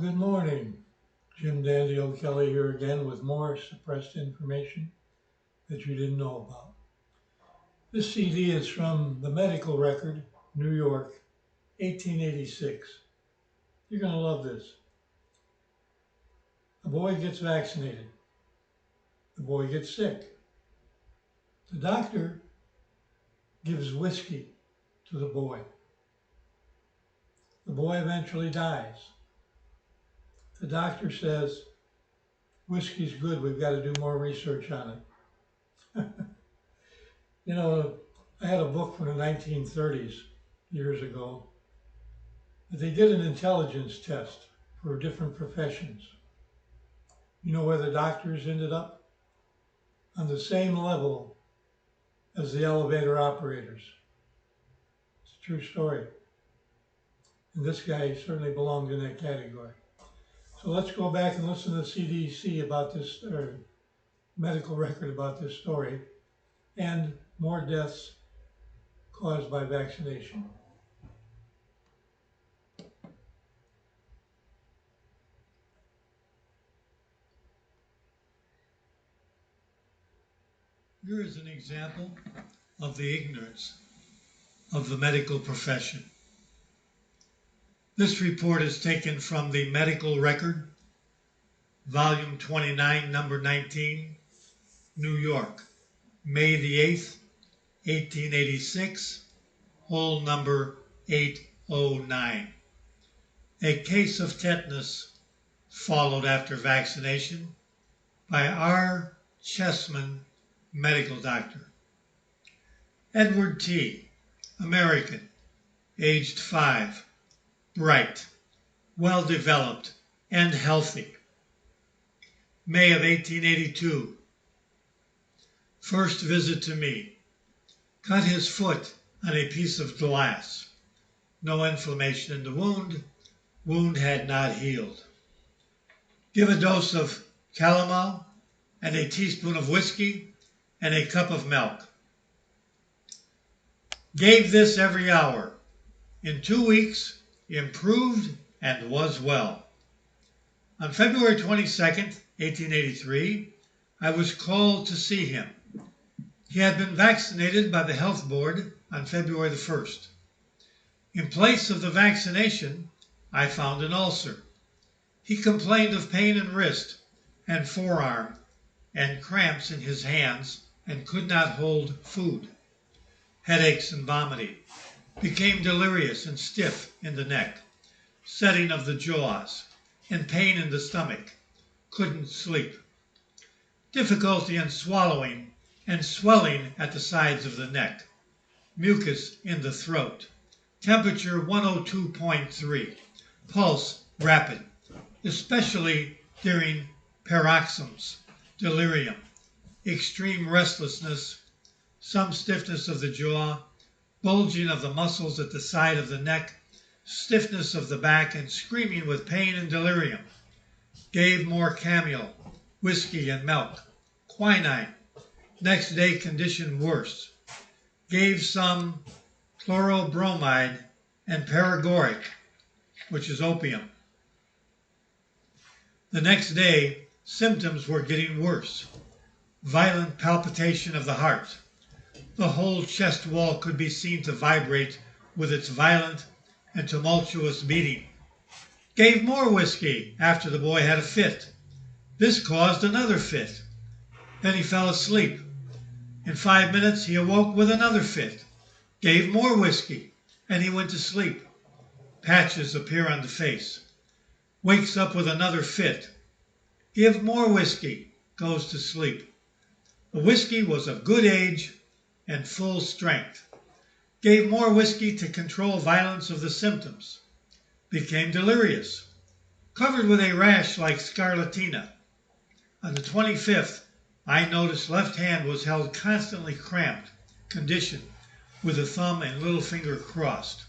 Good morning. Jim Dandy O'Kelly here again with more suppressed information that you didn't know about. This CD is from the medical record, New York, 1886. You're going to love this. The boy gets vaccinated. The boy gets sick. The doctor gives whiskey to the boy. The boy eventually dies. The doctor says, whiskey's good, we've got to do more research on it. You know, I had a book from the 1930s, years ago, that they did an intelligence test for different professions. You know where the doctors ended up? On the same level as the elevator operators. It's a true story. And this guy certainly belonged in that category. So let's go back and listen to the CDC about this, or medical record about this story, and more deaths caused by vaccination. Here is an example of the ignorance of the medical profession. This report is taken from the medical record, volume 29, number 19, New York, May the 8th, 1886, whole number 809. A case of tetanus followed after vaccination by R. Chessman, medical doctor. Edward T., American, aged 5, bright, well-developed, and healthy. May of 1882. First visit to me. Cut his foot on a piece of glass. No inflammation in the wound. Wound had not healed. Give a dose of calomel and a teaspoon of whiskey and a cup of milk. Gave this every hour. In 2 weeks, improved and was well. On February 22nd, 1883, I was called to see him. He had been vaccinated by the health board on February the 1st. In place of the vaccination, I found an ulcer. He complained of pain in wrist and forearm and cramps in his hands and could not hold food. Headaches and vomiting. Became delirious and stiff in the neck. Setting of the jaws and pain in the stomach. Couldn't sleep. Difficulty in swallowing and swelling at the sides of the neck. Mucus in the throat. Temperature 102.3. Pulse rapid, especially during paroxysms. Delirium. Extreme restlessness. Some stiffness of the jaw. Bulging of the muscles at the side of the neck. Stiffness of the back and screaming with pain and delirium. Gave more camel, whiskey and milk. Quinine. Next day condition worse. Gave some chlorobromide and paregoric, which is opium. The next day, symptoms were getting worse. Violent palpitation of the heart. The whole chest wall could be seen to vibrate with its violent and tumultuous beating. Gave more whiskey after the boy had a fit. This caused another fit. Then he fell asleep. In 5 minutes, he awoke with another fit. Gave more whiskey, and he went to sleep. Patches appear on the face. Wakes up with another fit. Give more whiskey, goes to sleep. The whiskey was of good age and full strength. Gave more whiskey to control violence of the symptoms. Became delirious. Covered with a rash like scarlatina. On the 25th, I noticed left hand was held constantly cramped, condition, with the thumb and little finger crossed.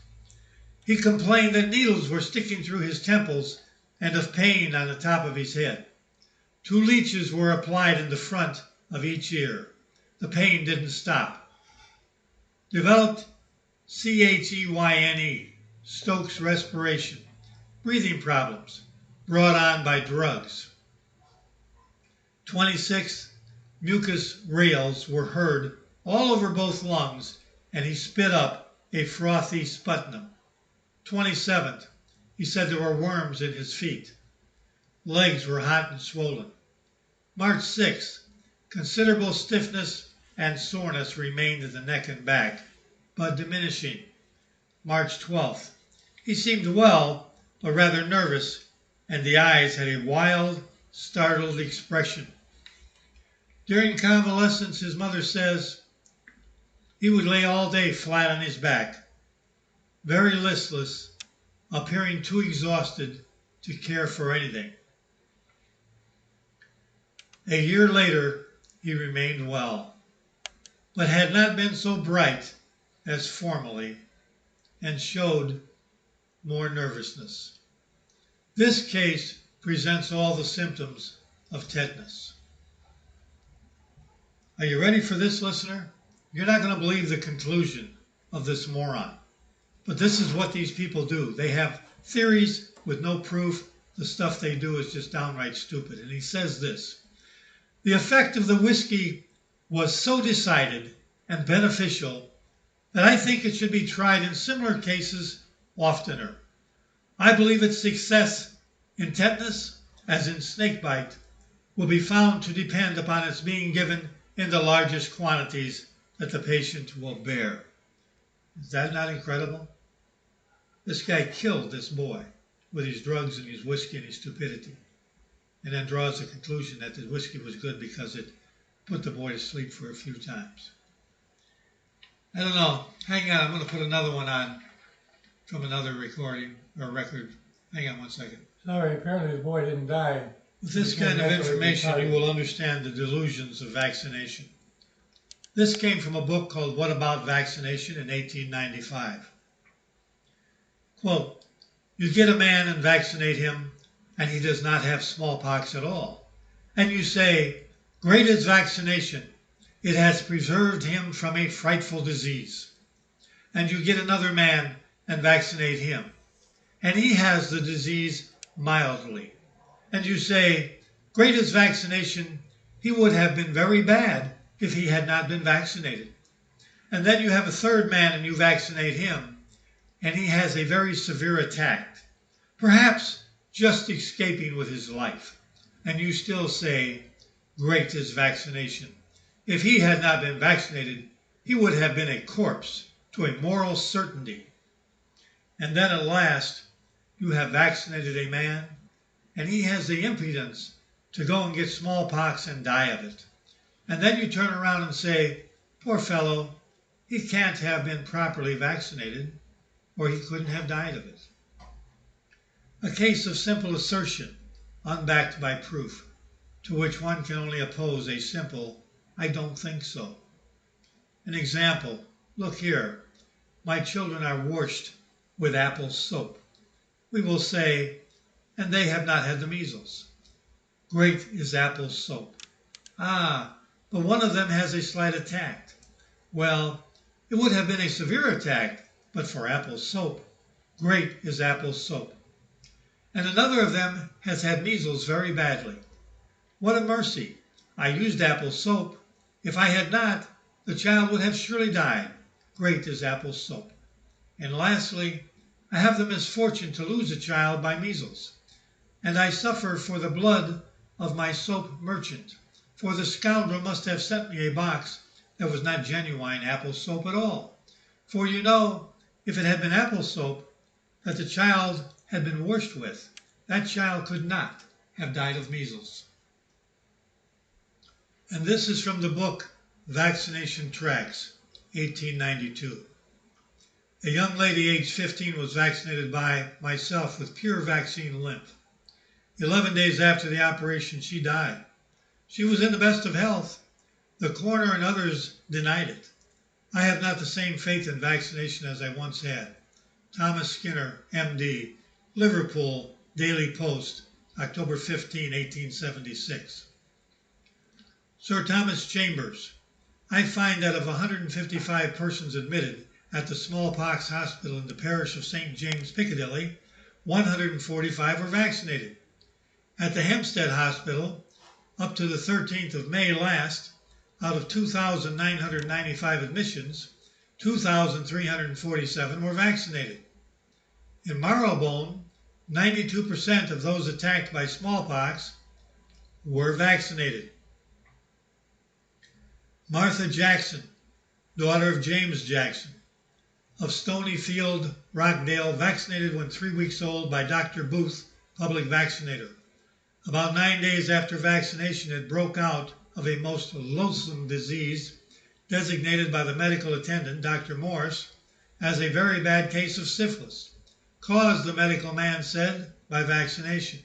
He complained that needles were sticking through his temples and of pain on the top of his head. 2 leeches were applied in the front of each ear. The pain didn't stop. Developed CHEYNE, Stokes respiration, breathing problems, brought on by drugs. 26th, mucus rales were heard all over both lungs, and he spit up a frothy sputum. 27th, he said there were worms in his feet. Legs were hot and swollen. March 6th, considerable stiffness and soreness remained in the neck and back, but diminishing. March 12th, he seemed well, but rather nervous, and the eyes had a wild, startled expression. During convalescence, his mother says, he would lay all day flat on his back, very listless, appearing too exhausted to care for anything. A year later, he remained well, but had not been so bright as formerly, and showed more nervousness. This case presents all the symptoms of tetanus. Are you ready for this, listener? You're not going to believe the conclusion of this moron. But this is what these people do. They have theories with no proof. The stuff they do is just downright stupid. And he says this: the effect of the whiskey was so decided and beneficial that I think it should be tried in similar cases oftener. I believe its success in tetanus, as in snakebite, will be found to depend upon its being given in the largest quantities that the patient will bear. Is that not incredible? This guy killed this boy with his drugs and his whiskey and his stupidity, and then draws the conclusion that the whiskey was good because it put the boy to sleep for a few times. I don't know. Hang on, I'm going to put another one on from another recording or record. Hang on one second. Sorry, apparently the boy didn't die. With this kind of information, you will understand the delusions of vaccination. This came from a book called What About Vaccination in 1895. Quote, you get a man and vaccinate him, and he does not have smallpox at all. And you say, great is vaccination. It has preserved him from a frightful disease. And you get another man and vaccinate him, and he has the disease mildly. And you say, great is vaccination. He would have been very bad if he had not been vaccinated. And then you have a third man and you vaccinate him, and he has a very severe attack, perhaps just escaping with his life. And you still say, great is vaccination. If he had not been vaccinated, he would have been a corpse to a moral certainty. And then at last, you have vaccinated a man, and he has the impudence to go and get smallpox and die of it. And then you turn around and say, poor fellow, he can't have been properly vaccinated, or he couldn't have died of it. A case of simple assertion, unbacked by proof, to which one can only oppose a simple, I don't think so. An example, look here, my children are washed with apple soap. We will say, and they have not had the measles. Great is apple soap. Ah, but one of them has a slight attack. Well, it would have been a severe attack, but for apple soap. Great is apple soap. And another of them has had measles very badly. What a mercy! I used apple soap. If I had not, the child would have surely died. Great is apple soap. And lastly, I have the misfortune to lose a child by measles, and I suffer for the blood of my soap merchant, for the scoundrel must have sent me a box that was not genuine apple soap at all. For you know, if it had been apple soap that the child had been washed with, that child could not have died of measles. And this is from the book Vaccination Tracts, 1892. A young lady aged 15 was vaccinated by myself with pure vaccine lymph. 11 days after the operation, she died. She was in the best of health. The coroner and others denied it. I have not the same faith in vaccination as I once had. Thomas Skinner, M.D., Liverpool Daily Post, October 15, 1876. Sir Thomas Chambers, I find that of 155 persons admitted at the smallpox hospital in the parish of St. James, Piccadilly, 145 were vaccinated. At the Hempstead Hospital, up to the 13th of May last, out of 2,995 admissions, 2,347 were vaccinated. In Marylebone, 92% of those attacked by smallpox were vaccinated. Martha Jackson, daughter of James Jackson, of Stonyfield, Rockdale, vaccinated when 3 weeks old by Dr. Booth, public vaccinator. About 9 days after vaccination, it broke out of a most loathsome disease designated by the medical attendant, Dr. Morse, as a very bad case of syphilis, caused, the medical man said, by vaccination.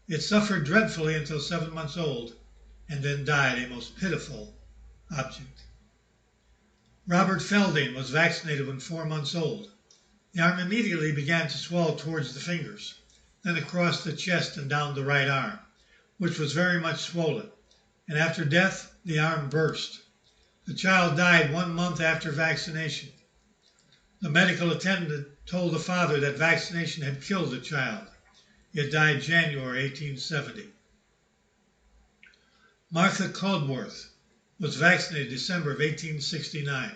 It suffered dreadfully until 7 months old, and then died, a most pitiful object. Robert Felding was vaccinated when 4 months old. The arm immediately began to swell towards the fingers, then across the chest and down the right arm, which was very much swollen, and after death, the arm burst. The child died 1 month after vaccination. The medical attendant told the father that vaccination had killed the child. It died January 1870. Martha Caldworth was vaccinated December of 1869.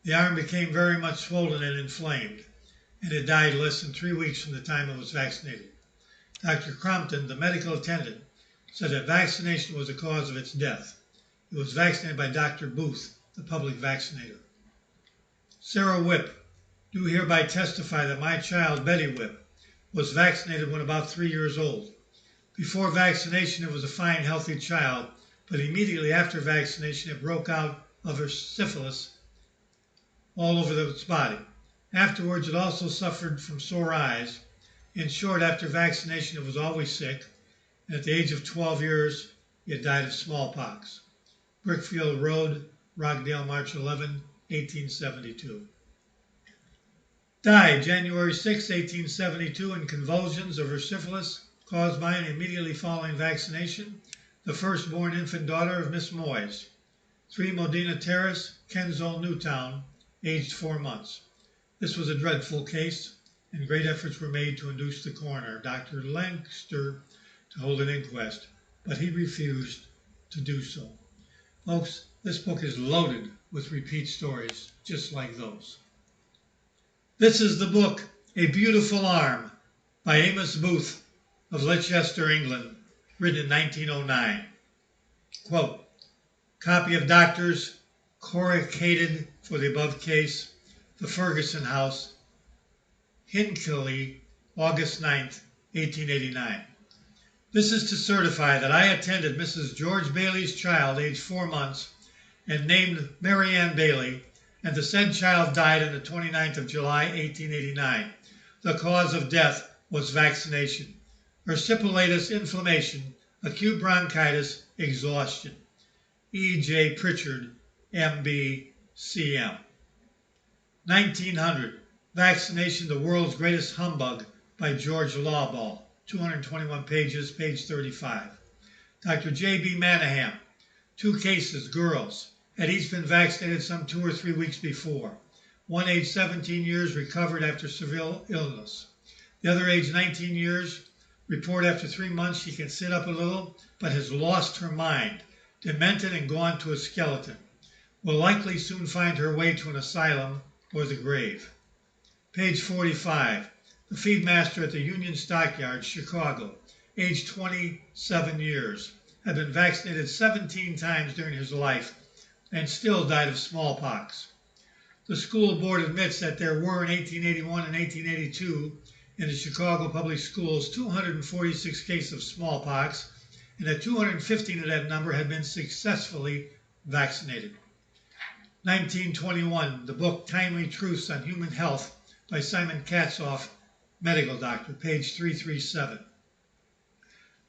The arm became very much swollen and inflamed, and it died less than 3 weeks from the time it was vaccinated. Dr. Crompton, the medical attendant, said that vaccination was the cause of its death. It was vaccinated by Dr. Booth, the public vaccinator. Sarah Whipp, do hereby testify that my child, Betty Whipp, was vaccinated when about 3 years old. Before vaccination, it was a fine, healthy child, but immediately after vaccination, it broke out of her syphilis all over its body. Afterwards, it also suffered from sore eyes. In short, after vaccination, it was always sick, and at the age of 12 years, it died of smallpox. Brickfield Road, Rockdale, March 11, 1872. Died January 6, 1872, in convulsions of her syphilis caused by and immediately following vaccination, the firstborn infant daughter of Miss Moyes, 3 Modena Terrace, Kensal, Newtown, aged 4 months. This was a dreadful case, and great efforts were made to induce the coroner, Dr. Lancaster, to hold an inquest, but he refused to do so. Folks, this book is loaded with repeat stories just like those. This is the book, A Beautiful Arm, by Amos Booth of Leicester, England, written in 1909. Quote, copy of doctors, corrugated for the above case, the Ferguson House, Hinckley, August 9th, 1889. This is to certify that I attended Mrs. George Bailey's child, aged 4 months, and named Mary Ann Bailey, and the said child died on the 29th of July, 1889. The cause of death was vaccination. Erysipelatous inflammation, acute bronchitis, exhaustion. E. J. Pritchard, M.B., C.M. 1900, Vaccination, the World's Greatest Humbug, by George Lawball, 221 pages, page 35. Dr. J.B. Manahan, 2 cases, girls, had each been vaccinated some 2 or 3 weeks before. One aged 17 years recovered after severe illness. The other aged 19 years report after 3 months she can sit up a little, but has lost her mind, demented and gone to a skeleton. Will likely soon find her way to an asylum or the grave. Page 45. The feedmaster at the Union Stockyards, Chicago, aged 27 years, had been vaccinated 17 times during his life and still died of smallpox. The school board admits that there were in 1881 and 1882 in the Chicago public schools 246 cases of smallpox, and that 215 of that number had been successfully vaccinated. 1921, the book Timely Truths on Human Health by Simon Katzoff, medical doctor, page 337.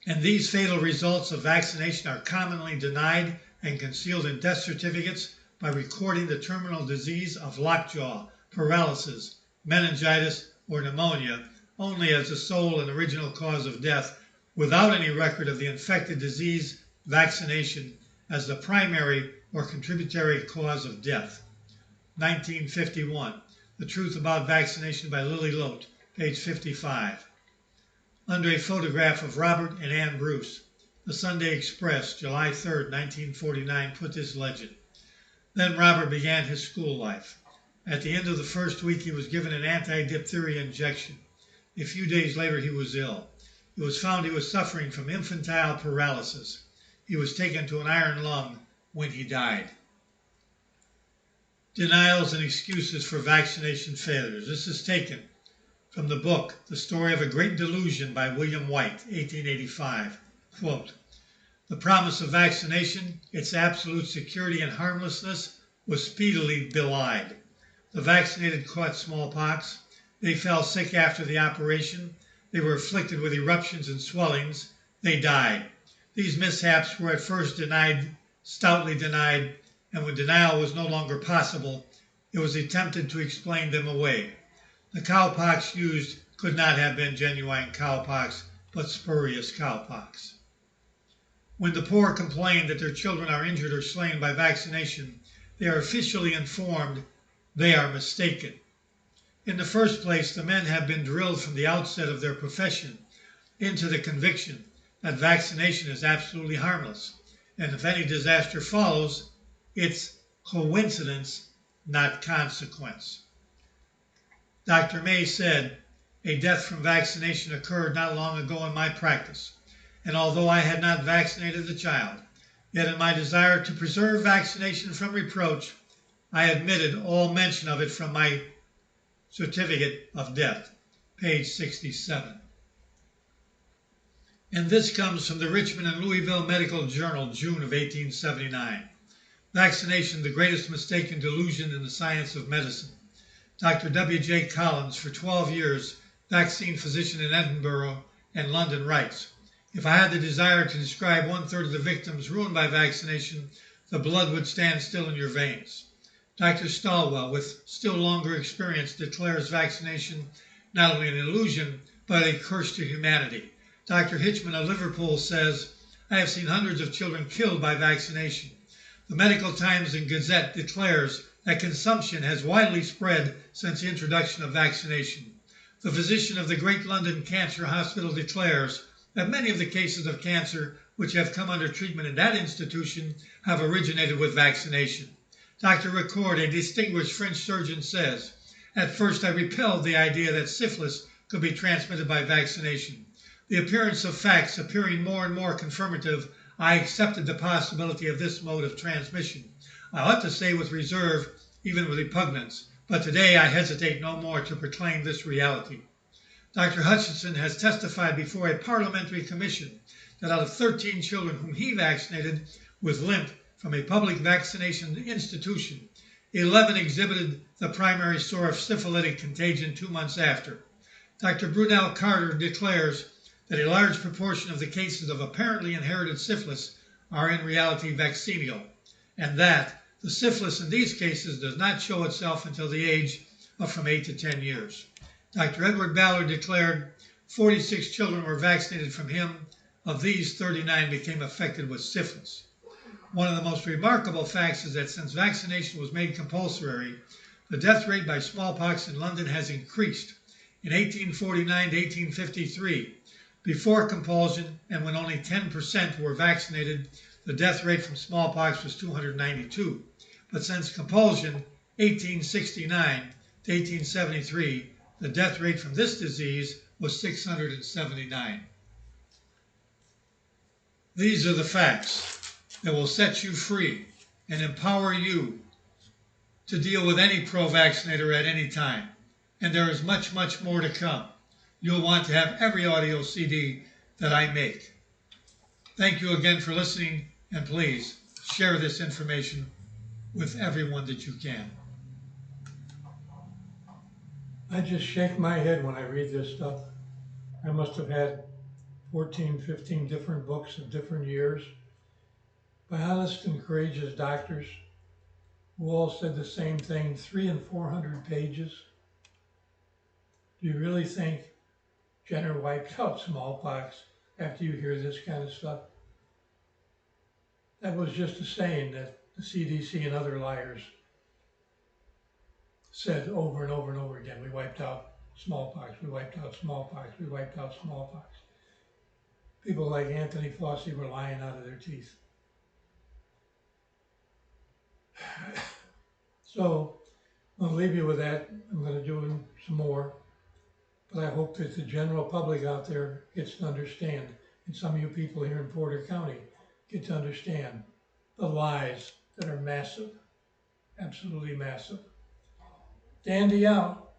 And these fatal results of vaccination are commonly denied and concealed in death certificates by recording the terminal disease of lockjaw, paralysis, meningitis, or pneumonia only as the sole and original cause of death, without any record of the infected disease vaccination as the primary or contributory cause of death. 1951, The Truth About Vaccination by Lily Lote, page 55. under a photograph of Robert and Ann Bruce. The Sunday Express, July 3, 1949, put this legend. Then Robert began his school life. At the end of the first week, he was given an anti-diphtheria injection. A few days later, he was ill. It was found he was suffering from infantile paralysis. He was taken to an iron lung when he died. Denials and excuses for vaccination failures. This is taken from the book, The Story of a Great Delusion by William White, 1885. Quote, "The promise of vaccination, its absolute security and harmlessness, was speedily belied. The vaccinated caught smallpox. They fell sick after the operation. They were afflicted with eruptions and swellings. They died. These mishaps were at first denied, stoutly denied, and when denial was no longer possible, it was attempted to explain them away. The cowpox used could not have been genuine cowpox, but spurious cowpox." When the poor complain that their children are injured or slain by vaccination, they are officially informed they are mistaken. In the first place, the men have been drilled from the outset of their profession into the conviction that vaccination is absolutely harmless, and if any disaster follows, it's coincidence, not consequence. Dr. May said, "A death from vaccination occurred not long ago in my practice, and although I had not vaccinated the child, yet in my desire to preserve vaccination from reproach, I omitted all mention of it from my certificate of death," page 67. And this comes from the Richmond and Louisville Medical Journal, June of 1879. Vaccination, the greatest mistaken delusion in the science of medicine. Dr. W.J. Collins, for 12 years, vaccine physician in Edinburgh and London, writes, "If I had the desire to describe 1/3 of the victims ruined by vaccination, the blood would stand still in your veins." Dr. Stalwell, with still longer experience, declares vaccination not only an illusion, but a curse to humanity. Dr. Hitchman of Liverpool says, "I have seen hundreds of children killed by vaccination." The Medical Times and Gazette declares that consumption has widely spread since the introduction of vaccination. The physician of the Great London Cancer Hospital declares that many of the cases of cancer which have come under treatment in that institution have originated with vaccination. Dr. Ricord, a distinguished French surgeon, says, "At first I repelled the idea that syphilis could be transmitted by vaccination. The appearance of facts appearing more and more confirmative, I accepted the possibility of this mode of transmission. I ought to say with reserve, even with repugnance, but today I hesitate no more to proclaim this reality." Dr. Hutchinson has testified before a parliamentary commission that out of 13 children whom he vaccinated with lymph from a public vaccination institution, 11 exhibited the primary source of syphilitic contagion 2 months after. Dr. Brunel Carter declares that a large proportion of the cases of apparently inherited syphilis are in reality vaccinal, and that the syphilis in these cases does not show itself until the age of from 8 to 10 years. Dr. Edward Ballard declared 46 children were vaccinated from him. Of these, 39 became affected with syphilis. One of the most remarkable facts is that since vaccination was made compulsory, the death rate by smallpox in London has increased. In 1849 to 1853, before compulsion and when only 10% were vaccinated, the death rate from smallpox was 292. But since compulsion, 1869 to 1873, the death rate from this disease was 679. These are the facts that will set you free and empower you to deal with any pro-vaccinator at any time. And there is much, much more to come. You'll want to have every audio CD that I make. Thank you again for listening, and please share this information with everyone that you can. I just shake my head when I read this stuff. I must have had 14, 15 different books of different years by honest and courageous doctors who all said the same thing, 300 and 400 pages. Do you really think Jenner wiped out smallpox after you hear this kind of stuff? That was just a saying that the CDC and other liars said over and over and over again. We wiped out smallpox. We wiped out smallpox. We wiped out smallpox. People like Anthony Fauci were lying out of their teeth. So I'll leave you with that. I'm going to do some more. But I hope that the general public out there gets to understand, and some of you people here in Porter County get to understand the lies that are massive, absolutely massive. Dandy out.